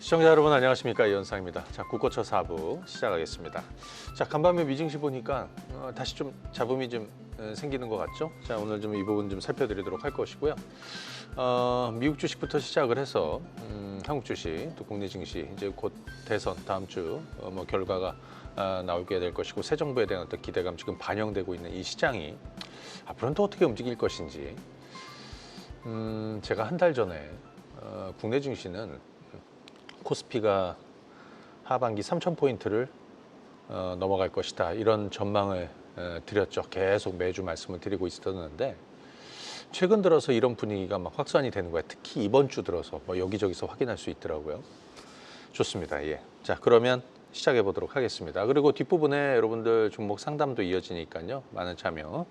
시청자 여러분 안녕하십니까, 이현상입니다. 자, 국고처 4부 시작하겠습니다. 자, 간밤에 미증시 보니까 다시 좀 잡음이 좀 생기는 것 같죠? 자, 오늘 좀 이 부분 좀 살펴드리도록 할 것이고요. 미국 주식부터 시작을 해서 한국 주식, 또 국내 증시 이제 곧 대선 다음 주 뭐 결과가 나오게 될 것이고, 새 정부에 대한 어떤 기대감 지금 반영되고 있는 이 시장이 앞으로는 또 어떻게 움직일 것인지, 제가 한 달 전에 국내 증시는 코스피가 하반기 3,000포인트를 넘어갈 것이다, 이런 전망을 드렸죠. 계속 매주 말씀을 드리고 있었는데 최근 들어서 이런 분위기가 막 확산이 되는 거예요. 특히 이번 주 들어서 뭐 여기저기서 확인할 수 있더라고요. 좋습니다. 예. 자, 그러면 시작해 보도록 하겠습니다. 그리고 뒷부분에 여러분들 종목 상담도 이어지니까요, 많은 참여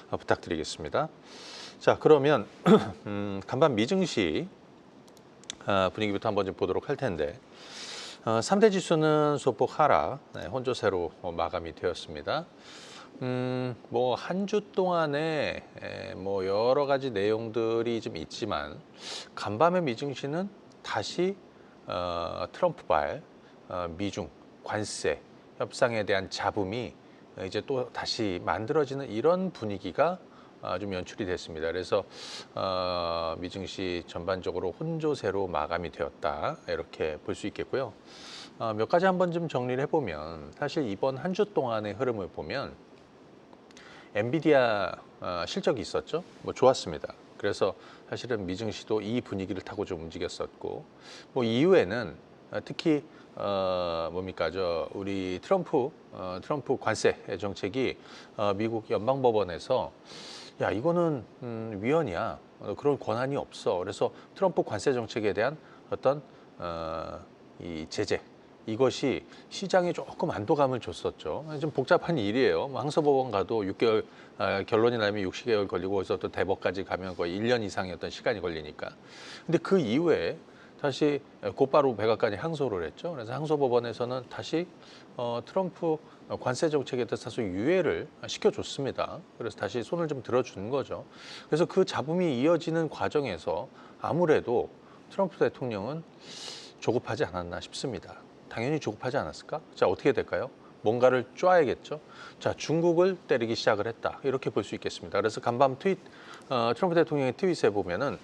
부탁드리겠습니다. 자, 그러면 간밤 미증시 분위기부터 한번 좀 보도록 할 텐데, 3대 지수는 소폭 하락, 혼조세로 마감이 되었습니다. 뭐 한 주 동안에 뭐 여러 가지 내용들이 좀 있지만, 간밤의 미증시는 다시 트럼프발 미중 관세 협상에 대한 잡음이 이제 또 다시 만들어지는 이런 분위기가 좀 연출이 됐습니다. 그래서 미증시 전반적으로 혼조세로 마감이 되었다, 이렇게 볼 수 있겠고요. 몇 가지 한번 좀 정리를 해보면, 사실 이번 한 주 동안의 흐름을 보면 엔비디아 실적이 있었죠. 뭐 좋았습니다. 그래서 사실은 미증시도 이 분위기를 타고 좀 움직였었고, 뭐 이후에는 특히 뭡니까, 우리 트럼프 관세 정책이 미국 연방법원에서 야, 이거는 위헌이야, 그런 권한이 없어. 그래서 트럼프 관세 정책에 대한 어떤 이 제재, 이것이 시장에 조금 안도감을 줬었죠. 좀 복잡한 일이에요. 뭐 항소법원 가도 6개월, 결론이 나면 60개월 걸리고, 그래서 또 대법까지 가면 거의 1년 이상의 어떤 시간이 걸리니까. 근데 그 이후에 다시 곧바로 백악관이 항소를 했죠. 그래서 항소법원에서는 다시 트럼프 관세 정책에 대해서 유예를 시켜줬습니다. 그래서 다시 손을 좀 들어준 거죠. 그래서 그 잡음이 이어지는 과정에서 아무래도 트럼프 대통령은 조급하지 않았나 싶습니다. 당연히 조급하지 않았을까? 자, 어떻게 될까요? 뭔가를 쪼아야겠죠. 자, 중국을 때리기 시작을 했다, 이렇게 볼 수 있겠습니다. 그래서 간밤 트럼프 대통령의 트윗에 보면은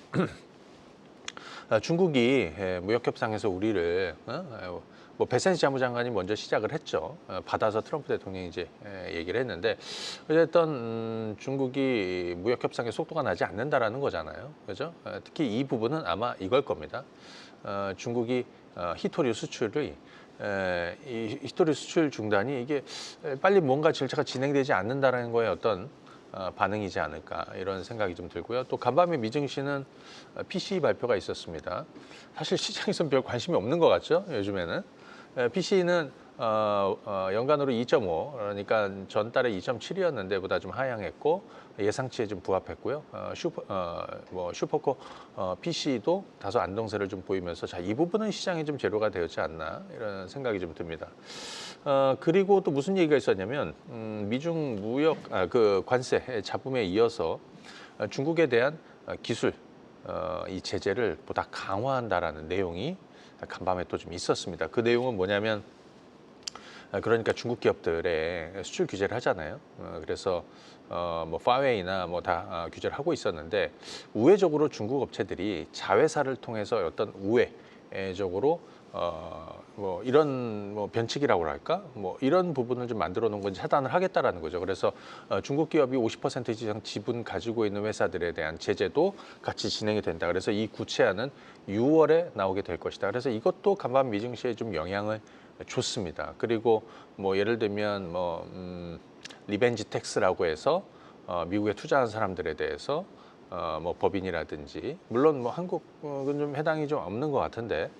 중국이 무역협상에서 우리를 뭐 베센시 자무장관이 먼저 시작을 했죠. 받아서 트럼프 대통령이 이제 얘기를 했는데, 어쨌든 중국이 무역협상의 속도가 나지 않는다라는 거잖아요. 그죠? 특히 이 부분은 아마 이걸 겁니다. 중국이 히토류 수출의 이 히토류 수출 중단이 이게 빨리 뭔가 절차가 진행되지 않는다라는 거에 어떤 반응이지 않을까, 이런 생각이 좀 들고요. 또 간밤에 미증시는 PCE 발표가 있었습니다. 사실 시장에서는 별 관심이 없는 것 같죠, 요즘에는. PCE는 연간으로 2.5, 그러니까 전달에 2.7이었는데 보다 좀 하향했고, 예상치에 좀 부합했고요. 슈퍼코 PC도 다소 안정세를 좀 보이면서, 자, 이 부분은 시장에 좀 재료가 되었지 않나, 이런 생각이 좀 듭니다. 그리고 또 무슨 얘기가 있었냐면, 미중 무역 그 관세 잡음에 이어서 중국에 대한 기술 이 제재를 보다 강화한다라는 내용이 간밤에 또 좀 있었습니다. 그 내용은 뭐냐면, 그러니까 중국 기업들의 수출 규제를 하잖아요. 그래서 뭐 파웨이나 뭐 다 규제를 하고 있었는데, 우회적으로 중국 업체들이 자회사를 통해서 어떤 우회적으로 뭐 이런 뭐 변칙이라고 할까, 뭐 이런 부분을 좀 만들어 놓은 건 차단을 하겠다라는 거죠. 그래서 중국 기업이 50% 이상 지분 가지고 있는 회사들에 대한 제재도 같이 진행이 된다. 그래서 이 구체안은 6월에 나오게 될 것이다. 그래서 이것도 간밤 미증시에 좀 영향을 줬습니다. 그리고 뭐 예를 들면 뭐 리벤지 텍스라고 해서 미국에 투자한 사람들에 대해서 뭐 법인이라든지, 물론 뭐 한국은 좀 해당이 좀 없는 것 같은데,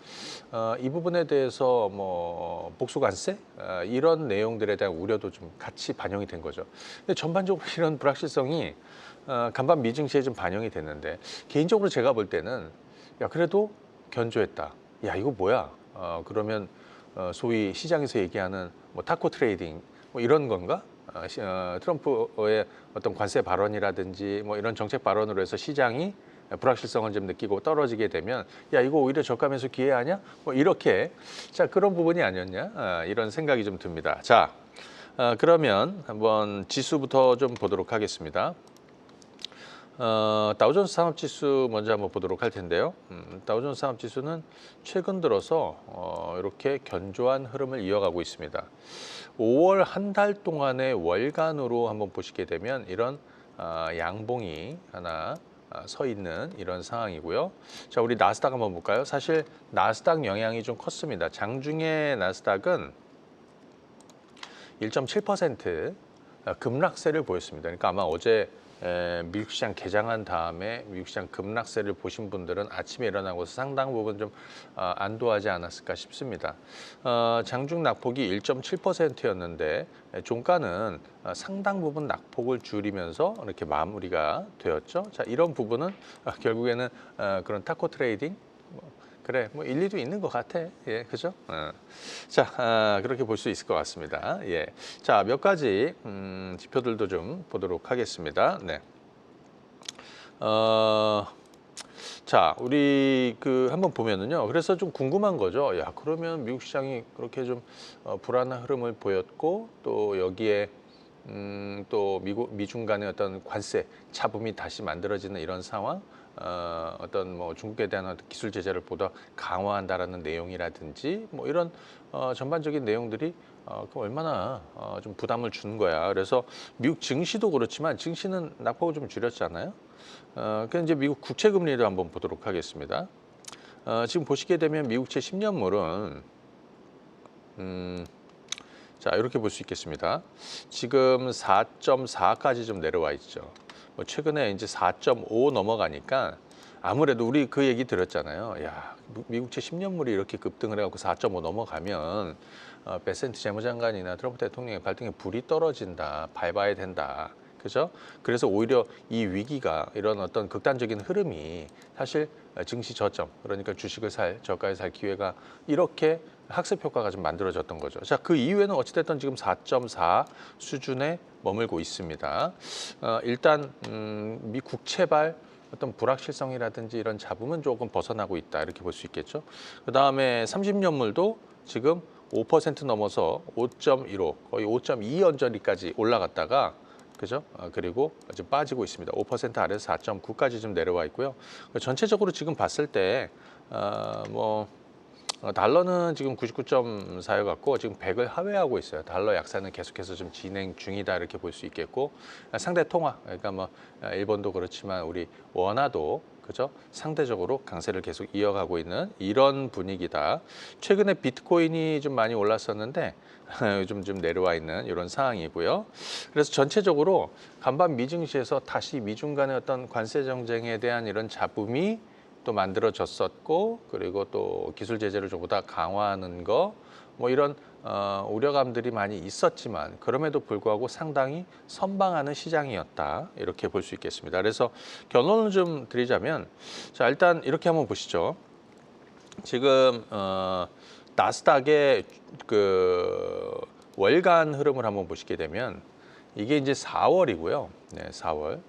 이 부분에 대해서 뭐 복수관세 이런 내용들에 대한 우려도 좀 같이 반영이 된 거죠. 근데 전반적으로 이런 불확실성이 간밤 미증시에 좀 반영이 됐는데, 개인적으로 제가 볼 때는 야, 그래도 견조했다. 야, 이거 뭐야? 그러면 소위 시장에서 얘기하는 뭐 타코 트레이딩 뭐 이런 건가? 트럼프의 어떤 관세 발언이라든지 뭐 이런 정책 발언으로 해서 시장이 불확실성을 좀 느끼고 떨어지게 되면 야 이거 오히려 저가 매수 기회 아니야? 뭐 이렇게 자 그런 부분이 아니었냐 이런 생각이 좀 듭니다. 자 그러면 한번 지수부터 좀 보도록 하겠습니다. 다우존스 산업지수 먼저 한번 보도록 할 텐데요. 다우존스 산업지수는 최근 들어서 이렇게 견조한 흐름을 이어가고 있습니다. 5월 한 달 동안의 월간으로 한번 보시게 되면 이런 양봉이 하나 서 있는 이런 상황이고요. 자, 우리 나스닥 한번 볼까요? 사실 나스닥 영향이 좀 컸습니다. 장중에 나스닥은 1.7% 급락세를 보였습니다. 그러니까 아마 어제 미국 시장 개장한 다음에 미국 시장 급락세를 보신 분들은 아침에 일어나고서 상당 부분 좀 안도하지 않았을까 싶습니다. 장중 낙폭이 1.7%였는데 종가는 상당 부분 낙폭을 줄이면서 이렇게 마무리가 되었죠. 자, 이런 부분은 결국에는 그런 타코 트레이딩 그래, 뭐 일리도 있는 것 같아. 예, 그죠? 자, 그렇게 볼 수 있을 것 같습니다. 예, 자, 몇 가지 지표들도 좀 보도록 하겠습니다. 네. 자, 우리 한번 보면은요. 그래서 좀 궁금한 거죠. 야, 그러면 미국 시장이 그렇게 좀 불안한 흐름을 보였고 또 여기에 또 미중 간의 어떤 관세 차분이 다시 만들어지는 이런 상황. 어떤 뭐 중국에 대한 어떤 기술 제재를 보다 강화한다라는 내용이라든지 뭐 이런 전반적인 내용들이 얼마나 좀 부담을 주는 거야. 그래서 미국 증시도 그렇지만 증시는 낙폭을 좀 줄였잖아요. 그 이제 미국 국채 금리를 한번 보도록 하겠습니다. 지금 보시게 되면 미국채 10년물은 자 이렇게 볼 수 있겠습니다. 지금 4.4까지 좀 내려와 있죠. 뭐 최근에 이제 4.5 넘어가니까 아무래도 우리 그 얘기 들었잖아요. 야, 미국채 10년물이 이렇게 급등을 해갖고 4.5 넘어가면 베센트 재무장관이나 트럼프 대통령의 발등에 불이 떨어진다, 밟아야 된다. 그죠? 그래서 오히려 이 위기가 이런 어떤 극단적인 흐름이 사실 증시 저점, 그러니까 주식을 저가에 살 기회가 이렇게 학습 효과가 좀 만들어졌던 거죠. 자, 그 이후에는 어찌됐든 지금 4.4 수준에 머물고 있습니다. 일단 미 국채발 어떤 불확실성이라든지 이런 잡음은 조금 벗어나고 있다 이렇게 볼 수 있겠죠. 그 다음에 30년물도 지금 5% 넘어서 5.15 거의 5.2 언저리까지 올라갔다가 그죠? 그리고 지금 빠지고 있습니다. 5% 아래에서 4.9까지 좀 내려와 있고요. 전체적으로 지금 봤을 때 달러는 지금 99.4여 갖고 지금 100을 하회하고 있어요. 달러 약세는 계속해서 좀 진행 중이다 이렇게 볼 수 있겠고 상대 통화 그러니까 뭐 일본도 그렇지만 우리 원화도 그죠? 상대적으로 강세를 계속 이어가고 있는 이런 분위기다. 최근에 비트코인이 좀 많이 올랐었는데 요즘 좀 내려와 있는 이런 상황이고요. 그래서 전체적으로 간밤 미증시에서 다시 미중 간의 어떤 관세 정쟁에 대한 이런 잡음이 또 만들어졌었고 그리고 또 기술 제재를 좀 보다 강화하는 거 뭐 이런 우려감들이 많이 있었지만 그럼에도 불구하고 상당히 선방하는 시장이었다 이렇게 볼 수 있겠습니다. 그래서 결론을 좀 드리자면 자 일단 이렇게 한번 보시죠. 지금 나스닥의 그 월간 흐름을 한번 보시게 되면 이게 이제 4월이고요. 네, 4월.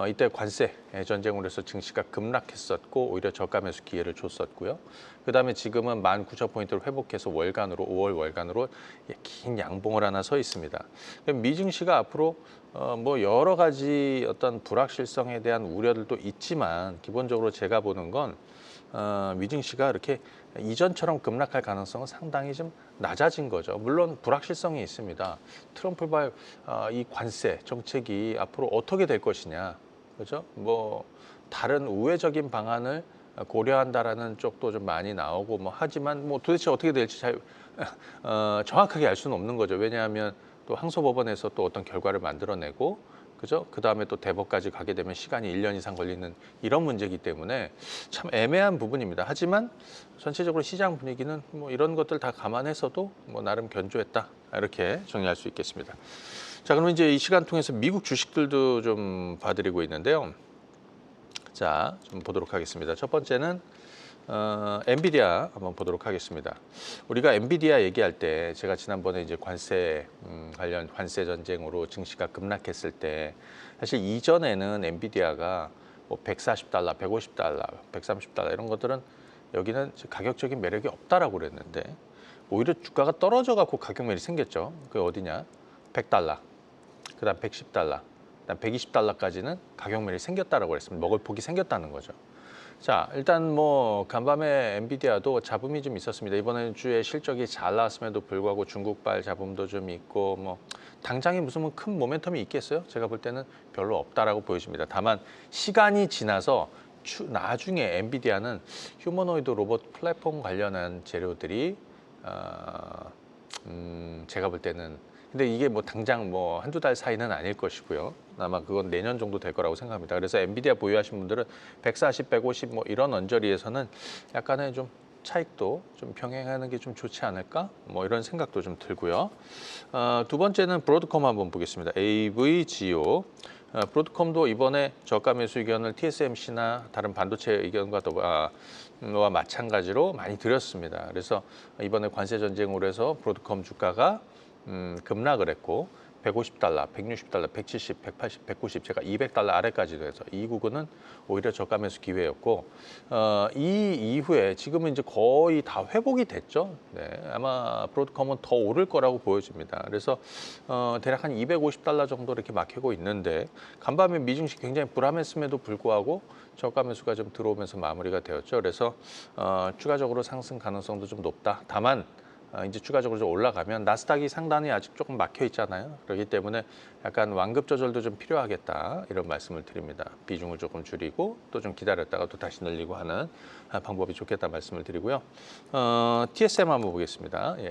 이때 관세 전쟁으로 해서 증시가 급락했었고 오히려 저가 매수 기회를 줬었고요. 그다음에 지금은 19,000포인트를 회복해서 월간으로 5월 월간으로 긴 양봉을 하나 서 있습니다. 미증시가 앞으로 뭐 여러 가지 어떤 불확실성에 대한 우려들도 있지만 기본적으로 제가 보는 건 미증시가 이렇게 이전처럼 급락할 가능성은 상당히 좀 낮아진 거죠. 물론 불확실성이 있습니다. 트럼프발 이 관세 정책이 앞으로 어떻게 될 것이냐, 그죠? 뭐 다른 우회적인 방안을 고려한다라는 쪽도 좀 많이 나오고 뭐 하지만 뭐 도대체 어떻게 될지 잘 정확하게 알 수는 없는 거죠. 왜냐하면 또 항소법원에서 또 어떤 결과를 만들어내고 그죠? 그 다음에 또 대법까지 가게 되면 시간이 1년 이상 걸리는 이런 문제이기 때문에 참 애매한 부분입니다. 하지만 전체적으로 시장 분위기는 뭐 이런 것들 다 감안해서도 뭐 나름 견조했다 이렇게 정리할 수 있겠습니다. 자, 그럼 이제 이 시간 통해서 미국 주식들도 좀 봐드리고 있는데요. 자, 좀 보도록 하겠습니다. 첫 번째는 엔비디아 한번 보도록 하겠습니다. 우리가 엔비디아 얘기할 때 제가 지난번에 이제 관세 관련 관세 전쟁으로 증시가 급락했을 때 사실 이전에는 엔비디아가 뭐 140달러, 150달러, 130달러 이런 것들은 여기는 가격적인 매력이 없다라고 그랬는데 오히려 주가가 떨어져 갖고 가격 매력이 생겼죠. 그게 어디냐? 100달러, 그다음 110달러, 그다음 120달러까지는 가격 매력이 생겼다라고 그랬습니다. 먹을 폭이 생겼다는 거죠. 자, 일단 뭐 간밤에 엔비디아도 잡음이 좀 있었습니다. 이번 주에 실적이 잘 나왔음에도 불구하고 중국발 잡음도 좀 있고 뭐 당장에 무슨 큰 모멘텀이 있겠어요? 제가 볼 때는 별로 없다라고 보여집니다. 다만 시간이 지나서 나중에 엔비디아는 휴머노이드 로봇 플랫폼 관련한 재료들이 제가 볼 때는 근데 이게 뭐 당장 뭐 한두 달 사이는 아닐 것이고요. 아마 그건 내년 정도 될 거라고 생각합니다. 그래서 엔비디아 보유하신 분들은 140, 150 뭐 이런 언저리에서는 약간의 좀 차익도 좀 병행하는 게 좀 좋지 않을까? 뭐 이런 생각도 좀 들고요. 두 번째는 브로드컴 한번 보겠습니다. AVGO. 브로드컴도 이번에 저가 매수 의견을 TSMC나 다른 반도체 의견과 와 마찬가지로 많이 드렸습니다. 그래서 이번에 관세 전쟁으로 해서 브로드컴 주가가 급락을 했고 150달러, 160달러, 170, 180, 190 제가 200달러 아래까지도 해서 이 구간은 오히려 저가 매수 기회였고 이 이후에 지금은 이제 거의 다 회복이 됐죠. 네, 아마 브로드컴은 더 오를 거라고 보여집니다. 그래서 대략 한 250달러 정도 이렇게 막히고 있는데 간밤에 미증시 굉장히 불안했음에도 불구하고 저가 매수가 좀 들어오면서 마무리가 되었죠. 그래서 추가적으로 상승 가능성도 좀 높다. 다만 이제 추가적으로 좀 올라가면 나스닥이 상단이 아직 조금 막혀 있잖아요. 그렇기 때문에 약간 완급 조절도 좀 필요하겠다 이런 말씀을 드립니다. 비중을 조금 줄이고 또 좀 기다렸다가 또 다시 늘리고 하는 방법이 좋겠다 말씀을 드리고요. TSM 한번 보겠습니다. 예.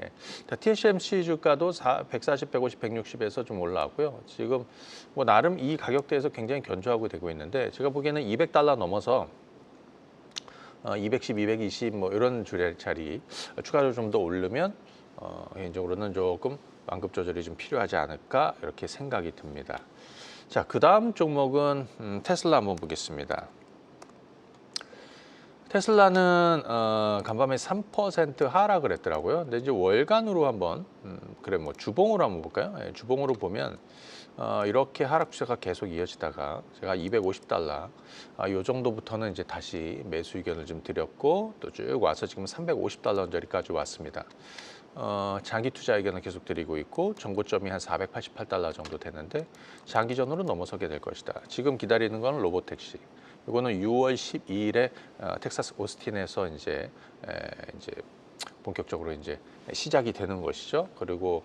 TSMC 주가도 140, 150, 160에서 좀 올라왔고요. 지금 뭐 나름 이 가격대에서 굉장히 견조하고 되고 있는데 제가 보기에는 200달러 넘어서 210, 220 뭐 이런 자리 추가로 좀 더 오르면 개인적으로는 조금 완급 조절이 좀 필요하지 않을까 이렇게 생각이 듭니다. 자, 그 다음 종목은 테슬라 한번 보겠습니다. 테슬라는 간밤에 3% 하락을 했더라고요. 근데 이제 월간으로 한번 그래 뭐 주봉으로 한번 볼까요? 예, 주봉으로 보면 이렇게 하락 추세가 계속 이어지다가 제가 250달러 이 정도부터는 이제 다시 매수 의견을 좀 드렸고 또 쭉 와서 지금 350달러 언저리까지 왔습니다. 장기 투자 의견을 계속 드리고 있고 정고점이 한 488달러 정도 되는데 장기전으로 넘어서게 될 것이다. 지금 기다리는 건 로보택시. 이거는 6월 12일에 텍사스 오스틴에서 이제 본격적으로 이제 시작이 되는 것이죠. 그리고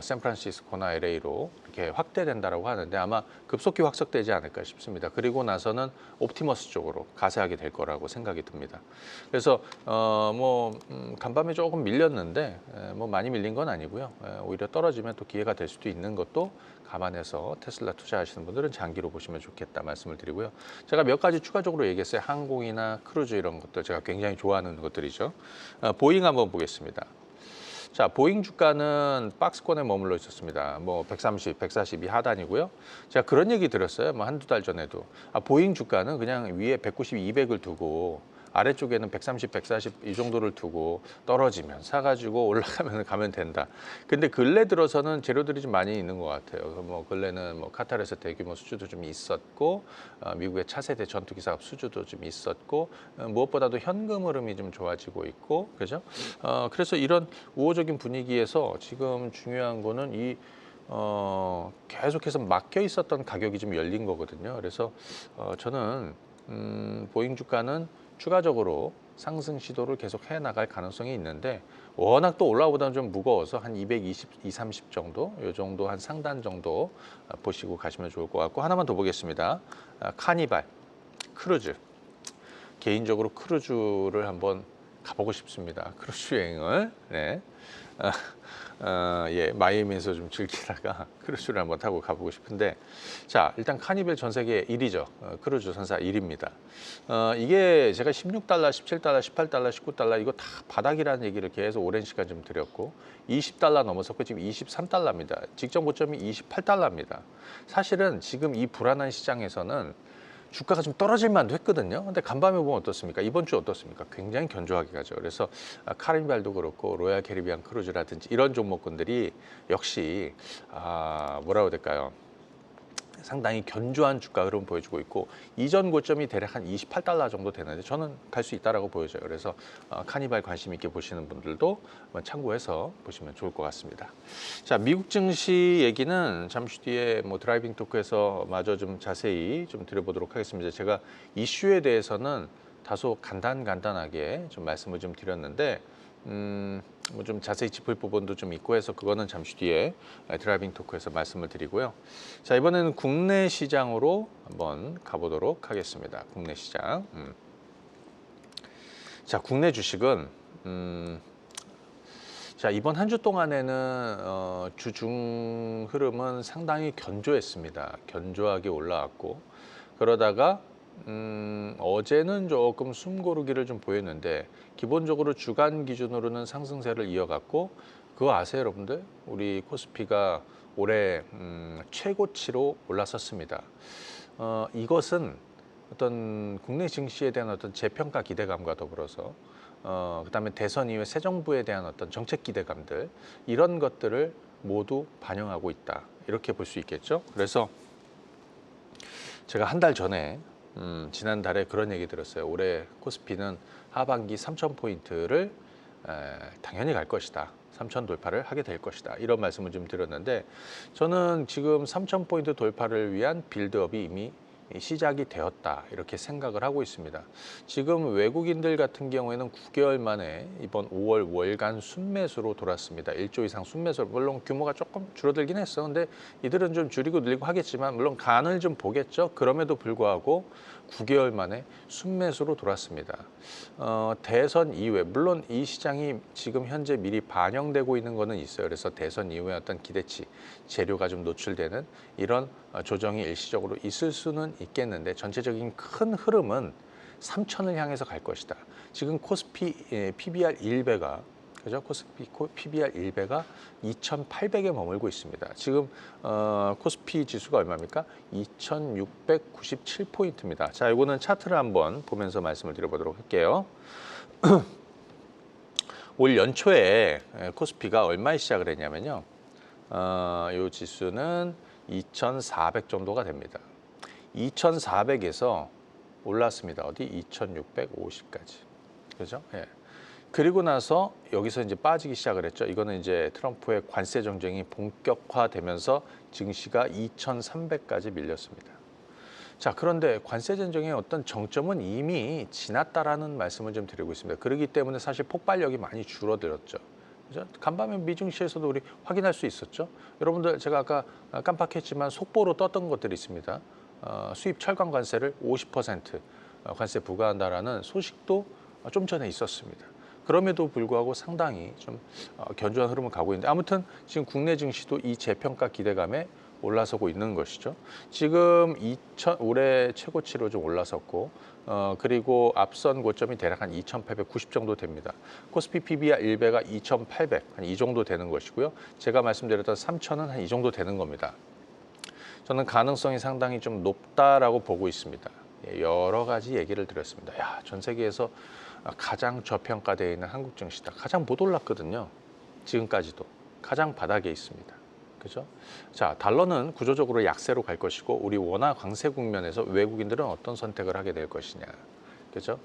샌프란시스코나 LA로 이렇게 확대된다라고 하는데 아마 급속히 확석되지 않을까 싶습니다. 그리고 나서는 옵티머스 쪽으로 가세하게 될 거라고 생각이 듭니다. 그래서 간밤에 조금 밀렸는데 뭐 많이 밀린 건 아니고요. 오히려 떨어지면 또 기회가 될 수도 있는 것도 감안해서 테슬라 투자하시는 분들은 장기로 보시면 좋겠다 말씀을 드리고요. 제가 몇 가지 추가적으로 얘기했어요. 항공이나 크루즈 이런 것들 제가 굉장히 좋아하는 것들이죠. 보잉 한번 보겠습니다. 자, 보잉 주가는 박스권에 머물러 있었습니다. 뭐 130, 142 하단이고요. 제가 그런 얘기 들었어요. 뭐 한두 달 전에도. 보잉 주가는 그냥 위에 190, 200을 두고 아래쪽에는 130, 140 이 정도를 두고 떨어지면 사가지고 올라가면 가면 된다. 근데 근래 들어서는 재료들이 좀 많이 있는 것 같아요. 뭐 근래는 뭐 카타르에서 대규모 수주도 좀 있었고 미국의 차세대 전투기 사업 수주도 좀 있었고 무엇보다도 현금 흐름이 좀 좋아지고 있고 그죠? 그래서 이런 우호적인 분위기에서 지금 중요한 거는 이 계속해서 막혀 있었던 가격이 좀 열린 거거든요. 그래서 저는 보잉 주가는 추가적으로 상승 시도를 계속 해나갈 가능성이 있는데 워낙 또 올라오보다는 좀 무거워서 한 220, 230 정도 이 정도 한 상단 정도 보시고 가시면 좋을 것 같고 하나만 더 보겠습니다. 카니발, 크루즈. 개인적으로 크루즈를 한번 가보고 싶습니다. 크루즈 여행을. 네. 마이애미에서 좀 즐기다가 크루즈를 한번 타고 가보고 싶은데 자, 일단 카니발 전 세계 1위죠. 크루즈 선사 1위입니다. 이게 제가 16달러, 17달러, 18달러, 19달러 이거 다 바닥이라는 얘기를 계속 오랜 시간 좀 드렸고 20달러 넘어섰고 지금 23달러입니다. 직전 고점이 28달러입니다. 사실은 지금 이 불안한 시장에서는 주가가 좀 떨어질 만도 했거든요. 근데 간밤에 보면 어떻습니까? 이번 주 어떻습니까? 굉장히 견조하게 가죠. 그래서 카니발도 그렇고 로얄 캐리비안 크루즈라든지 이런 종목군들이 역시 뭐라고 해야 될까요? 상당히 견조한 주가 흐름 보여주고 있고 이전 고점이 대략 한 28달러 정도 되는데 저는 갈 수 있다라고 보여져요. 그래서 카니발 관심 있게 보시는 분들도 한번 참고해서 보시면 좋을 것 같습니다. 자, 미국 증시 얘기는 잠시 뒤에 뭐 드라이빙 토크에서 마저 좀 자세히 좀 드려보도록 하겠습니다. 제가 이슈에 대해서는 다소 간단하게 좀 말씀을 좀 드렸는데 뭐 좀 자세히 짚을 부분도 좀 있고 해서 그거는 잠시 뒤에 드라이빙 토크에서 말씀을 드리고요. 자, 이번에는 국내 시장으로 한번 가보도록 하겠습니다. 국내 시장. 자, 국내 주식은 자, 이번 한 주 동안에는 주중 흐름은 상당히 견조했습니다. 견조하게 올라왔고 그러다가 어제는 조금 숨고르기를 좀 보였는데 기본적으로 주간 기준으로는 상승세를 이어갔고 그거 아세요, 여러분들? 우리 코스피가 올해 최고치로 올라섰습니다. 이것은 어떤 국내 증시에 대한 어떤 재평가 기대감과 더불어서 그다음에 대선 이후에 새 정부에 대한 어떤 정책 기대감들 이런 것들을 모두 반영하고 있다 이렇게 볼 수 있겠죠. 그래서 제가 한 달 전에 지난달에 그런 얘기 들었어요. 올해 코스피는 하반기 3,000포인트를 당연히 갈 것이다. 3,000 돌파를 하게 될 것이다. 이런 말씀을 좀 드렸는데 저는 지금 3,000포인트 돌파를 위한 빌드업이 이미 시작이 되었다 이렇게 생각을 하고 있습니다. 지금 외국인들 같은 경우에는 9개월 만에 이번 5월 월간 순매수로 돌았습니다. 1조 이상 순매수, 물론 규모가 조금 줄어들긴 했어. 근데 이들은 좀 줄이고 늘리고 하겠지만 물론 간을 좀 보겠죠. 그럼에도 불구하고 9개월 만에 순매수로 돌았습니다. 대선 이후에 물론 이 시장이 지금 현재 미리 반영되고 있는 거는 있어요. 그래서 대선 이후에 어떤 기대치, 재료가 좀 노출되는 이런 조정이 일시적으로 있을 수는 있겠는데 전체적인 큰 흐름은 3,000을 향해서 갈 것이다. 지금 코스피 PBR 1배가 그죠? 코스피 PBR 1배가 2,800에 머물고 있습니다. 지금 코스피 지수가 얼마입니까? 2,697포인트입니다. 자, 이거는 차트를 한번 보면서 말씀을 드려보도록 할게요. 올 연초에 코스피가 얼마에 시작을 했냐면요. 이 지수는 2,400 정도가 됩니다. 2,400에서 올랐습니다. 어디? 2,650까지. 그죠? 예. 그리고 나서 여기서 이제 빠지기 시작을 했죠. 이거는 이제 트럼프의 관세 정쟁이 본격화되면서 증시가 2,300까지 밀렸습니다. 자, 그런데 관세 전쟁의 어떤 정점은 이미 지났다라는 말씀을 좀 드리고 있습니다. 그렇기 때문에 사실 폭발력이 많이 줄어들었죠. 그죠? 간밤에 미증시에서도 우리 확인할 수 있었죠. 여러분들 제가 아까 깜빡했지만 속보로 떴던 것들이 있습니다. 수입 철강 관세를 50% 관세 부과한다라는 소식도 좀 전에 있었습니다. 그럼에도 불구하고 상당히 좀 견조한 흐름을 가고 있는데 아무튼 지금 국내 증시도 이 재평가 기대감에 올라서고 있는 것이죠. 지금 올해 최고치로 좀 올라섰고 그리고 앞선 고점이 대략 한 2,890 정도 됩니다. 코스피 PBR 1배가 2,800, 한 이 정도 되는 것이고요. 제가 말씀드렸던 3,000은 한 이 정도 되는 겁니다. 저는 가능성이 상당히 좀 높다라고 보고 있습니다. 여러 가지 얘기를 드렸습니다. 야, 전 세계에서 가장 저평가되어 있는 한국 증시다. 가장 못 올랐거든요. 지금까지도 가장 바닥에 있습니다. 그죠? 자, 달러는 구조적으로 약세로 갈 것이고 우리 원화 강세 국면에서 외국인들은 어떤 선택을 하게 될 것이냐. 그죠?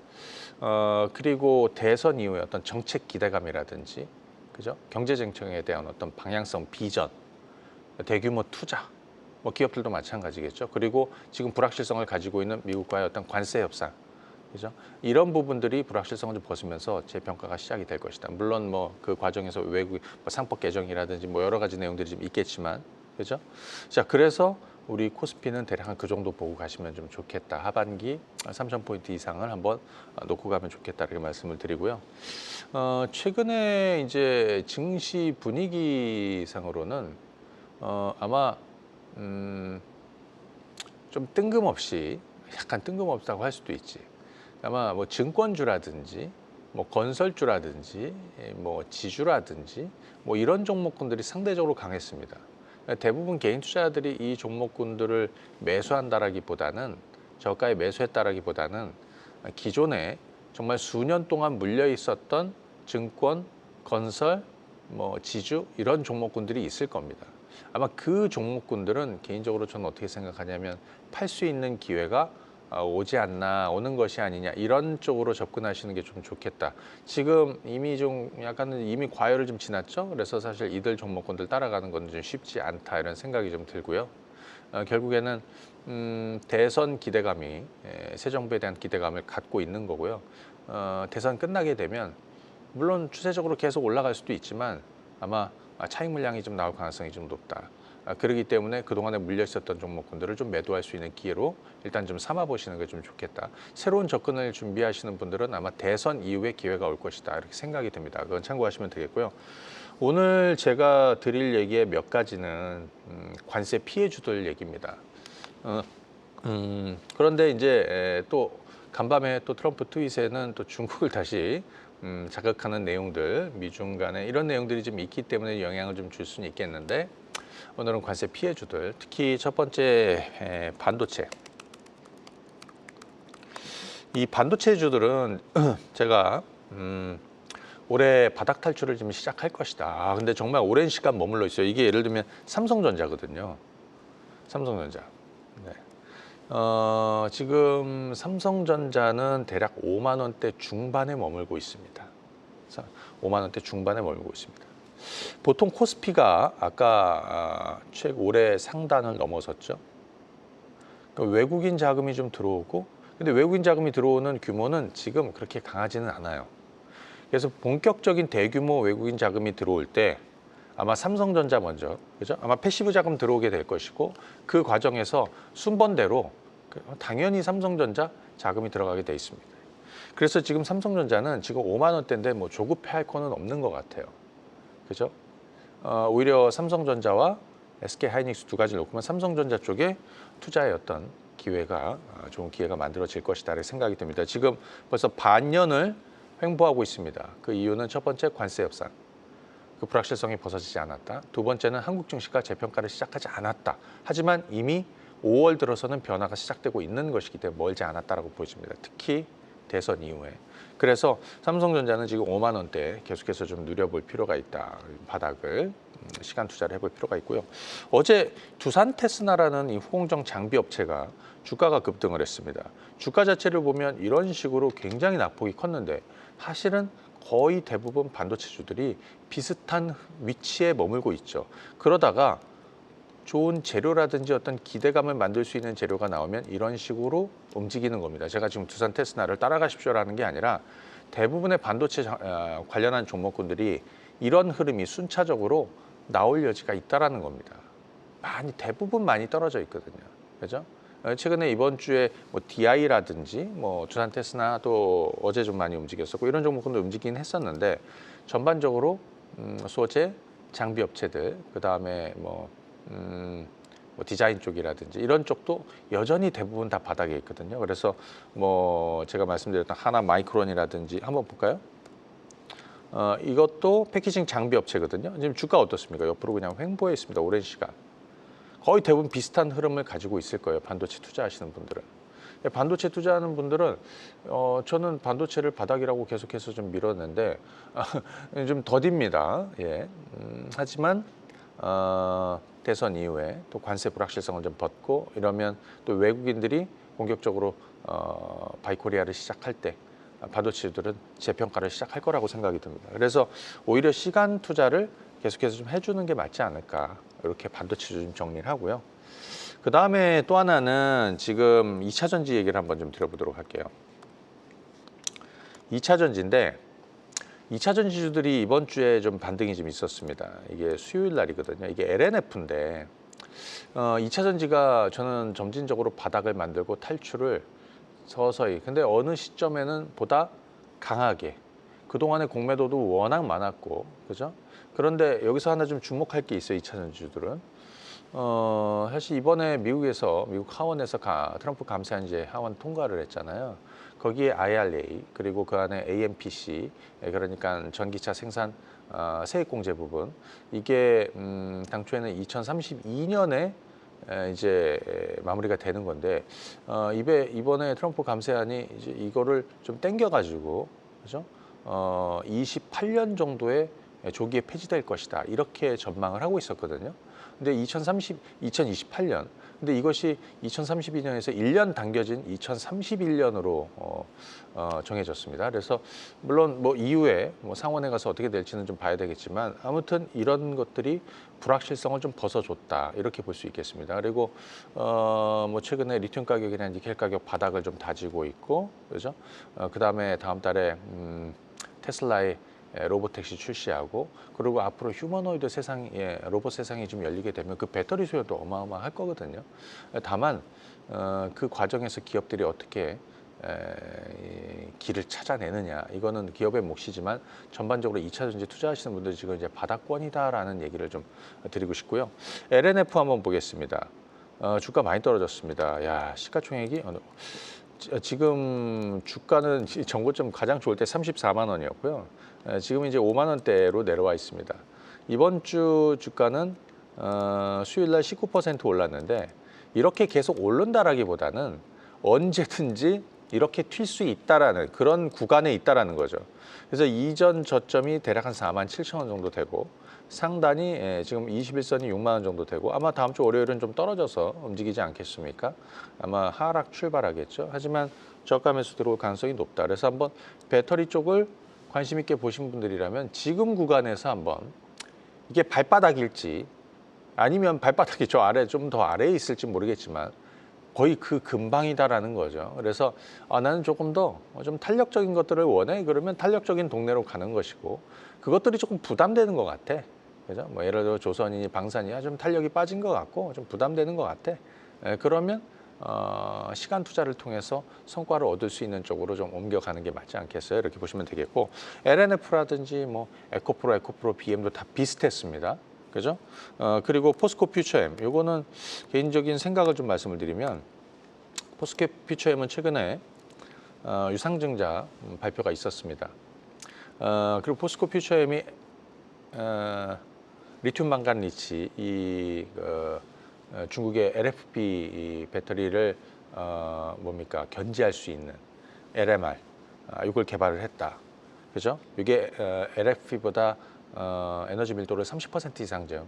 그리고 대선 이후에 어떤 정책 기대감이라든지 그죠? 경제 정책에 대한 어떤 방향성, 비전, 대규모 투자, 뭐 기업들도 마찬가지겠죠. 그리고 지금 불확실성을 가지고 있는 미국과의 어떤 관세 협상, 그죠? 이런 부분들이 불확실성을 좀 벗으면서 재평가가 시작이 될 것이다. 물론 뭐 그 과정에서 외국 상법 개정이라든지 뭐 여러 가지 내용들이 좀 있겠지만, 그죠? 자, 그래서 우리 코스피는 대략 한 그 정도 보고 가시면 좀 좋겠다. 하반기 3,000포인트 이상을 한번 놓고 가면 좋겠다 이렇게 말씀을 드리고요. 최근에 이제 증시 분위기상으로는 아마 좀 뜬금없이 약간 뜬금없다고 할 수도 있지. 아마 뭐 증권주라든지 뭐 건설주라든지 뭐 지주라든지 뭐 이런 종목군들이 상대적으로 강했습니다. 대부분 개인 투자자들이 이 종목군들을 매수한다라기보다는 저가에 매수했다라기보다는 기존에 정말 수년 동안 물려 있었던 증권, 건설, 뭐 지주 이런 종목군들이 있을 겁니다. 아마 그 종목군들은 개인적으로 저는 어떻게 생각하냐면 팔 수 있는 기회가 오지 않나, 오는 것이 아니냐, 이런 쪽으로 접근하시는 게 좀 좋겠다. 지금 이미 좀 약간은 이미 과열을 좀 지났죠. 그래서 사실 이들 종목군들 따라가는 건 좀 쉽지 않다, 이런 생각이 좀 들고요. 결국에는 대선 기대감이, 새 정부에 대한 기대감을 갖고 있는 거고요. 대선 끝나게 되면 물론 추세적으로 계속 올라갈 수도 있지만 아마 차익 물량이 좀 나올 가능성이 좀 높다. 그렇기 때문에 그동안에 물려 있었던 종목군들을 좀 매도할 수 있는 기회로 일단 좀 삼아 보시는 게 좀 좋겠다. 새로운 접근을 준비하시는 분들은 아마 대선 이후에 기회가 올 것이다, 이렇게 생각이 듭니다. 그건 참고하시면 되겠고요. 오늘 제가 드릴 얘기의 몇 가지는 관세 피해주들 얘기입니다. 그런데 이제 또 간밤에 또 트럼프 트윗에는 또 중국을 다시 자극하는 내용들, 미중 간에 이런 내용들이 좀 있기 때문에 영향을 좀 줄 수는 있겠는데, 오늘은 관세 피해주들, 특히 첫 번째 반도체. 이 반도체주들은 제가 올해 바닥 탈출을 좀 시작할 것이다. 근데 정말 오랜 시간 머물러 있어요. 이게 예를 들면 삼성전자거든요. 삼성전자. 네. 지금 삼성전자는 대략 5만 원대 중반에 머물고 있습니다. 5만 원대 중반에 머물고 있습니다. 보통 코스피가 아까 올해 상단을 넘어섰죠. 그러니까 외국인 자금이 좀 들어오고, 근데 외국인 자금이 들어오는 규모는 지금 그렇게 강하지는 않아요. 그래서 본격적인 대규모 외국인 자금이 들어올 때 아마 삼성전자 먼저, 그죠? 아마 패시브 자금 들어오게 될 것이고, 그 과정에서 순번대로 당연히 삼성전자 자금이 들어가게 돼 있습니다. 그래서 지금 삼성전자는 지금 5만 원대인데 뭐 조급해할 거는 없는 것 같아요. 그죠? 오히려 삼성전자와 SK하이닉스 두 가지를 놓고 보면 삼성전자 쪽에 투자의 어떤 기회가, 좋은 기회가 만들어질 것이다, 이렇게 생각이 듭니다. 지금 벌써 반년을 횡보하고 있습니다. 그 이유는 첫 번째 관세 협상, 그 불확실성이 벗어지지 않았다. 두 번째는 한국 증시가 재평가를 시작하지 않았다. 하지만 이미 5월 들어서는 변화가 시작되고 있는 것이기 때문에 멀지 않았다라고 보여집니다. 특히 대선 이후에. 그래서 삼성전자는 지금 5만 원대 계속해서 좀 누려볼 필요가 있다. 바닥을 시간 투자를 해볼 필요가 있고요. 어제 두산 테스나라는 이 후공정 장비 업체가 주가가 급등을 했습니다. 주가 자체를 보면 이런 식으로 굉장히 낙폭이 컸는데 사실은 거의 대부분 반도체주들이 비슷한 위치에 머물고 있죠. 그러다가 좋은 재료라든지 어떤 기대감을 만들 수 있는 재료가 나오면 이런 식으로 움직이는 겁니다. 제가 지금 두산 테스나를 따라가십시오라는 게 아니라 대부분의 반도체 관련한 종목군들이 이런 흐름이 순차적으로 나올 여지가 있다라는 겁니다. 대부분 많이 떨어져 있거든요. 그죠? 최근에 이번 주에 뭐 DI라든지 뭐 두산 테스나 또 어제 좀 많이 움직였었고 이런 종목군도 움직이긴 했었는데, 전반적으로 소재, 장비 업체들, 그 다음에 뭐 디자인 쪽이라든지 이런 쪽도 여전히 대부분 다 바닥에 있거든요. 그래서 뭐 제가 말씀드렸던 하나 마이크론이라든지 한번 볼까요? 이것도 패키징 장비 업체거든요. 지금 주가 어떻습니까? 옆으로 그냥 횡보해 있습니다. 오랜 시간. 거의 대부분 비슷한 흐름을 가지고 있을 거예요. 반도체 투자하시는 분들은. 반도체 투자하는 분들은 저는 반도체를 바닥이라고 계속해서 좀 밀었는데 좀 더딥니다. 예. 하지만 대선 이후에 또 관세 불확실성을 좀 벗고 이러면 또 외국인들이 본격적으로 바이코리아를 시작할 때 반도체들은 재평가를 시작할 거라고 생각이 듭니다. 그래서 오히려 시간 투자를 계속해서 좀 해주는 게 맞지 않을까, 이렇게 반도체 좀 정리를 하고요. 그 다음에 또 하나는 지금 2차 전지 얘기를 한번 좀 드려보도록 할게요. 2차 전지인데 2차 전지주들이 이번 주에 좀 반등이 좀 있었습니다. 이게 수요일 날이거든요. 이게 LNF인데 2차 전지가 저는 점진적으로 바닥을 만들고 탈출을 서서히, 근데 어느 시점에는 보다 강하게, 그동안의 공매도도 워낙 많았고, 그죠? 그런데 여기서 하나 좀 주목할 게 있어요. 2차 전지주들은 사실 이번에 미국 하원에서 트럼프 감사원제 하원 통과를 했잖아요. 거기에 IRA 그리고 그 안에 AMPC, 그러니까 전기차 생산 세액공제 부분, 이게 당초에는 2032년에 이제 마무리가 되는 건데 이번에 트럼프 감사안이 이제 이거를 좀 땡겨가지고, 그죠? 28년 정도의 조기에 폐지될 것이다. 이렇게 전망을 하고 있었거든요. 근데 2028년, 근데 이것이 2032년에서 1년 당겨진 2031년으로 정해졌습니다. 그래서 물론 뭐 이후에 뭐 상원에 가서 어떻게 될지는 좀 봐야 되겠지만 아무튼 이런 것들이 불확실성을 좀 벗어줬다 이렇게 볼 수 있겠습니다. 그리고 뭐 최근에 리튬 가격이나 니켈 가격 바닥을 좀 다지고 있고, 그죠? 그다음에 다음 달에 테슬라의 로보택시 출시하고, 그리고 앞으로 휴머노이드 세상에 로봇 세상이 좀 열리게 되면 그 배터리 수요도 어마어마할 거거든요. 다만 그 과정에서 기업들이 어떻게 길을 찾아내느냐, 이거는 기업의 몫이지만 전반적으로 2차 전지 투자하시는 분들이 지금 이제 바닥권이다라는 얘기를 좀 드리고 싶고요. LNF 한번 보겠습니다. 주가 많이 떨어졌습니다. 야, 시가총액이 지금 주가는 정고점 가장 좋을 때 34만 원이었고요. 지금 이제 5만 원대로 내려와 있습니다. 이번 주 주가는 수요일 날 19% 올랐는데 이렇게 계속 오른다라기보다는 언제든지 이렇게 튈 수 있다라는 그런 구간에 있다라는 거죠. 그래서 이전 저점이 대략 한 4만 7천 원 정도 되고, 상단이 지금 21선이 6만 원 정도 되고, 아마 다음 주 월요일은 좀 떨어져서 움직이지 않겠습니까? 아마 하락 출발하겠죠. 하지만 저가 매수 들어올 가능성이 높다. 그래서 한번 배터리 쪽을 관심 있게 보신 분들이라면 지금 구간에서 한번 이게 발바닥일지 아니면 발바닥이 저 아래 좀 더 아래에 있을지 모르겠지만 거의 그 근방이다라는 거죠. 그래서 나는 조금 더 좀 탄력적인 것들을 원해. 그러면 탄력적인 동네로 가는 것이고, 그것들이 조금 부담되는 것 같아. 그죠? 뭐 예를 들어 조선이니 방산이야 좀 탄력이 빠진 것 같고 좀 부담되는 것 같아. 그러면 시간 투자를 통해서 성과를 얻을 수 있는 쪽으로 좀 옮겨가는 게 맞지 않겠어요? 이렇게 보시면 되겠고, LNF라든지 뭐 에코프로, BM도 다 비슷했습니다. 그죠? 그리고 포스코 퓨처엠, 요거는 개인적인 생각을 좀 말씀을 드리면, 포스코 퓨처엠은 최근에 유상증자 발표가 있었습니다. 그리고 포스코 퓨처엠이 리튬 망간 리치 중국의 LFP 배터리를 견지할 수 있는 LMR 이걸 개발을 했다. 그죠? 이게 LFP보다 에너지 밀도를 30% 이상 좀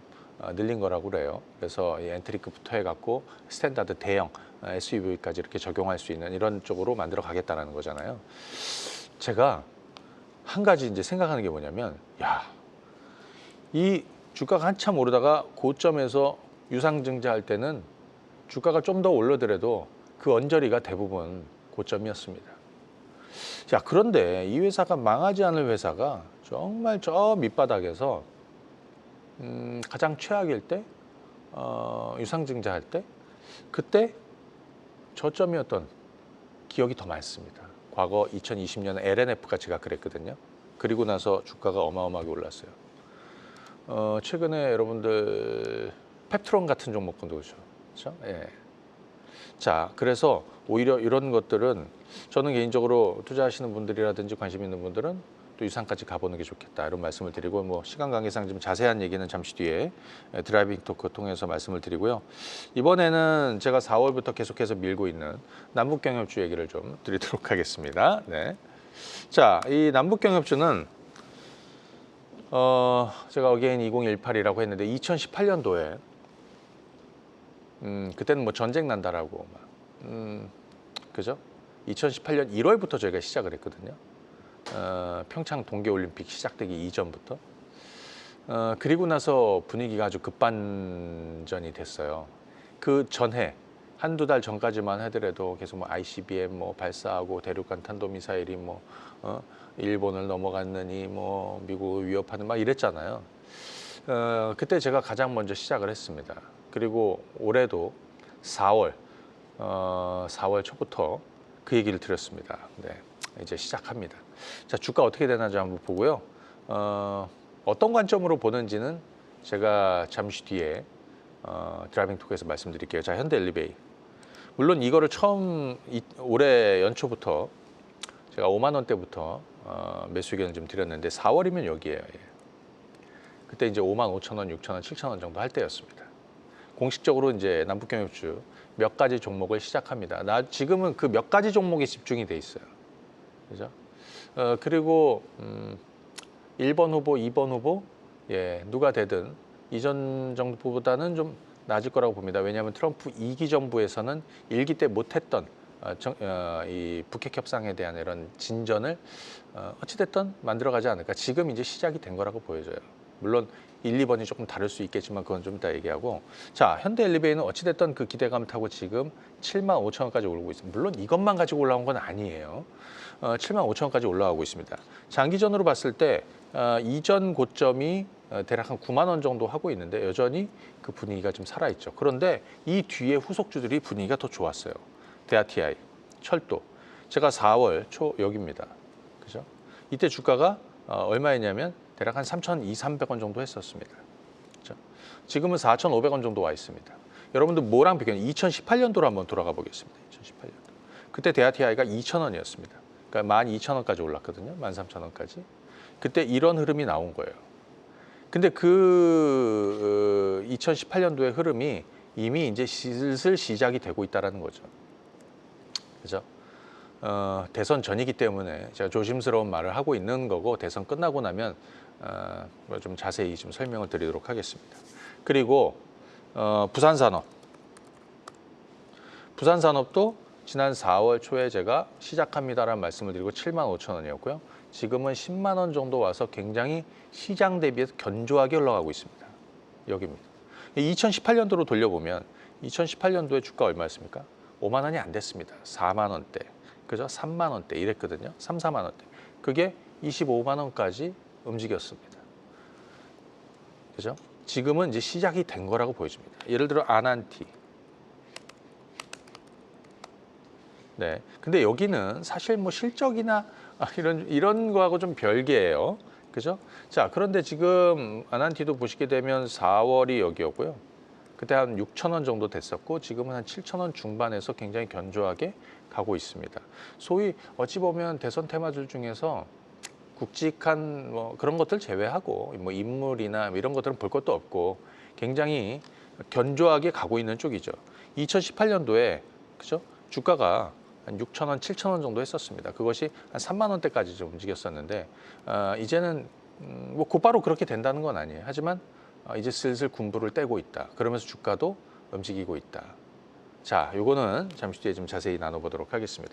늘린 거라고 그래요. 그래서 이 엔트리급부터 해갖고 스탠다드 대형 SUV까지 이렇게 적용할 수 있는 이런 쪽으로 만들어 가겠다는 거잖아요. 제가 한 가지 이제 생각하는 게 뭐냐면, 이 주가가 한참 오르다가 고점에서 유상증자할 때는 주가가 좀 더 올라더라도 그 언저리가 대부분 고점이었습니다. 자, 그런데 이 회사가 망하지 않을 회사가 정말 저 밑바닥에서 가장 최악일 때 유상증자할 때 그때 저점이었던 기억이 더 많습니다. 과거 2020년에 LNF가 제가 그랬거든요. 그리고 나서 주가가 어마어마하게 올랐어요. 최근에 여러분들 펩트론 같은 종목도 그렇죠. 예. 자, 그래서 오히려 이런 것들은 저는 개인적으로 투자하시는 분들이라든지 관심 있는 분들은 또 유상까지 가보는 게 좋겠다 이런 말씀을 드리고, 뭐 시간 관계상 좀 자세한 얘기는 잠시 뒤에 드라이빙 토크 통해서 말씀을 드리고요. 이번에는 제가 4월부터 계속해서 밀고 있는 남북경협주 얘기를 좀 드리도록 하겠습니다. 네. 자, 이 남북경협주는 제가 어게인 2018이라고 했는데 2018년도에 그때는 뭐 전쟁 난다라고 그죠? 2018년 1월부터 저희가 시작을 했거든요. 평창 동계올림픽 시작되기 이전부터. 그리고 나서 분위기가 아주 급반전이 됐어요. 그 전해 한두 달 전까지만 하더라도 계속 뭐 ICBM 뭐 발사하고 대륙간 탄도미사일이 뭐 일본을 넘어갔느니 뭐 미국을 위협하는 막 이랬잖아요. 그때 제가 가장 먼저 시작을 했습니다. 그리고 올해도 4월 초부터 그 얘기를 드렸습니다. 네, 이제 시작합니다. 자, 주가 어떻게 되는지 한번 보고요. 어떤 관점으로 보는지는 제가 잠시 뒤에 드라이빙 토크에서 말씀드릴게요. 자, 현대엘리베이. 물론 이거를 처음 올해 연초부터 제가 5만 원대부터 매수 의견을 좀 드렸는데 4월이면 여기에요. 예. 그때 이제 5만 5천 원, 6천 원, 7천 원 정도 할 때였습니다. 공식적으로 이제 남북경협주 몇 가지 종목을 시작합니다. 지금은 그 몇 가지 종목에 집중이 돼 있어요. 그죠? 그리고 1번 후보, 2번 후보, 예, 누가 되든 이전 정부보다는 좀 낮을 거라고 봅니다. 왜냐하면 트럼프 2기 정부에서는 1기 때 못했던 이 북핵 협상에 대한 이런 진전을 어찌됐든 만들어가지 않을까. 지금 이제 시작이 된 거라고 보여져요. 물론 1, 2번이 조금 다를 수 있겠지만 그건 좀 이따 얘기하고. 자, 현대 엘리베이는 어찌됐든 그 기대감 타고 지금 7만 5천 원까지 오르고 있습니다. 물론 이것만 가지고 올라온 건 아니에요. 7만 5천 원까지 올라가고 있습니다. 장기전으로 봤을 때 이전 고점이 대략 한 9만 원 정도 하고 있는데 여전히 그 분위기가 좀 살아있죠. 그런데 이 뒤에 후속주들이 분위기가 더 좋았어요. 대아TI, 철도. 제가 4월 초 여기입니다. 그죠? 이때 주가가 얼마였냐면 대략 한 3,200, 300원 정도 했었습니다. 그죠? 지금은 4,500원 정도 와 있습니다. 여러분들 뭐랑 비교해? 2018년도로 한번 돌아가 보겠습니다. 2018년도. 그때 대아TI가 2,000원이었습니다. 그러니까 12,000원까지 올랐거든요. 13,000원까지. 그때 이런 흐름이 나온 거예요. 근데 그 2018년도의 흐름이 이미 이제 슬슬 시작이 되고 있다는 거죠. 그죠? 대선 전이기 때문에 제가 조심스러운 말을 하고 있는 거고 대선 끝나고 나면 좀 자세히 좀 설명을 드리도록 하겠습니다. 그리고 부산산업. 부산산업도 지난 4월 초에 제가 시작합니다라는 말씀을 드리고 7만 5천 원이었고요. 지금은 10만 원 정도 와서 굉장히 시장 대비해서 견조하게 올라가고 있습니다. 여기입니다. 2018년도로 돌려보면 2018년도에 주가 얼마였습니까? 5만 원이 안 됐습니다. 4만 원대, 그죠? 3만 원대 이랬거든요. 3, 4만 원대. 그게 25만 원까지 움직였습니다. 그죠? 지금은 이제 시작이 된 거라고 보여집니다. 예를 들어 아난티. 네. 근데 여기는 사실 뭐 실적이나 이런 거하고 좀 별개예요. 그죠? 자, 그런데 지금 아난티도 보시게 되면 4월이 여기였고요. 그때 한 6천 원 정도 됐었고 지금은 한 7천 원 중반에서 굉장히 견조하게 가고 있습니다. 소위 어찌 보면 대선 테마주 중에서 굵직한 뭐 그런 것들 제외하고 뭐 인물이나 이런 것들은 볼 것도 없고 굉장히 견조하게 가고 있는 쪽이죠. 2018년도에 그죠? 주가가 한 6천 원, 7천 원 정도 했었습니다. 그것이 한 3만 원대까지 좀 움직였었는데 이제는 뭐 곧바로 그렇게 된다는 건 아니에요. 하지만 이제 슬슬 군부를 떼고 있다. 그러면서 주가도 움직이고 있다. 자, 요거는 잠시 뒤에 좀 자세히 나눠보도록 하겠습니다.